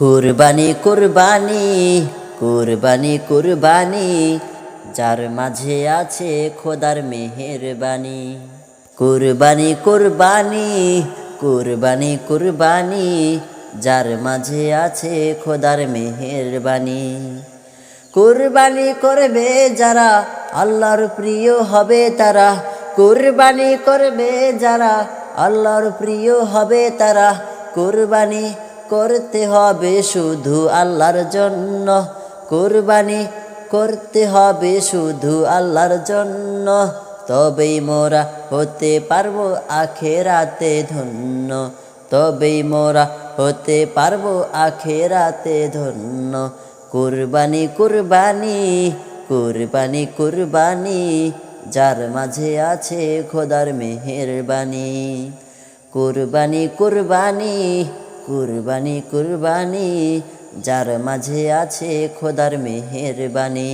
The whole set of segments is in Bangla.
কুরবানি কুরবানি কুরবানি কুরবানি যার মাঝে আছে খোদার মেহেরবানি। কুরবানি কুরবানি কুরবানি কুরবানি যার মাঝে আছে খোদার মেহেরবানি। কুরবানি করবে যারা আল্লাহর প্রিয় হবে তারা, কুরবানি করবে যারা আল্লাহর প্রিয় হবে তারা। কুরবানি করতে হবে শুধু আল্লাহর জন্য, কুরবানি করতে হবে শুধু আল্লাহর জন্য। তবেই মোরা হতে পারবো আখেরাতে ধন্য, তবেই মোরা হতে পারবো আখেরাতে ধন্য। কুরবানি কুরবানি কুরবানি কুরবানি যার মাঝে আছে খোদার মেহেরবানি। কুরবানি কুরবানি কুরবানি কুরবানি যার মাঝে আছে খোদার মেহেরবানি।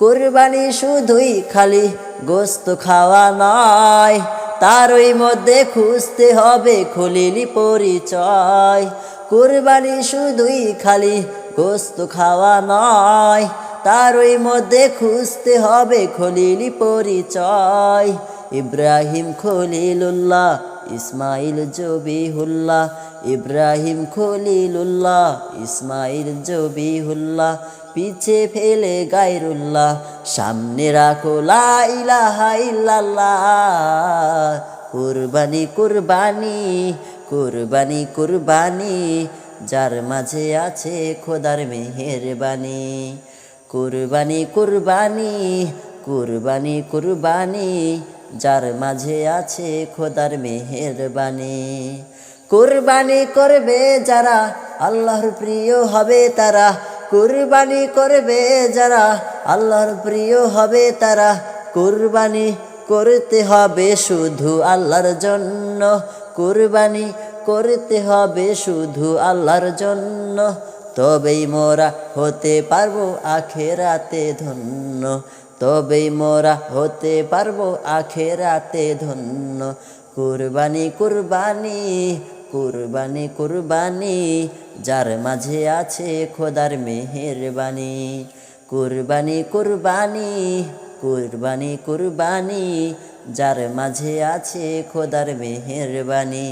কুরবানি শুধুই খালি গোস্ত খাওয়া নয়, তারই মধ্যে খুঁজতে হবে খলিলি পরিচয়। কুরবানি শুধুই খালি গোস্ত খাওয়া নয়, তারই মধ্যে খুঁজতে হবে খলিলি পরিচয়। ইব্রাহিম খলিলুল্লাহ ইসমাইল জবিহুল্লাহ, ইব্রাহিম খলিলুল্লাহ ইসমাইল জবিহুল্লাহ। পিছে ফেলে গায়রুল্লাহ, সামনে রাখো লা ইলাহা ইল্লাল্লাহ। কুরবানি কুরবানি কুরবানি কুরবানি যার মাঝে আছে খোদার মেহেরবানি। কুরবানি কুরবানি কুরবানি কুরবানি যার মাঝে আছে খোদার মেহেরবানি। কুরবানি করবে যারা আল্লাহর প্রিয় হবে তারা, কুরবানি করবে যারা আল্লাহর প্রিয় হবে তারা। কুরবানি করতে হবে শুধু আল্লাহর জন্য, কুরবানি করতে হবে শুধু আল্লাহর জন্য। তবেই মোরা হতে পারবো আখেরাতে ধন্য, তবেই মোরা হতে পারবো আখেরাতে ধন্য। কুরবানি কুরবানি কুরবানি কুরবানি যার মাঝে আছে খোদার মেহেরবানি। কুরবানি কুরবানি কুরবানি কুরবানি যার মাঝে আছে খোদার মেহেরবানি।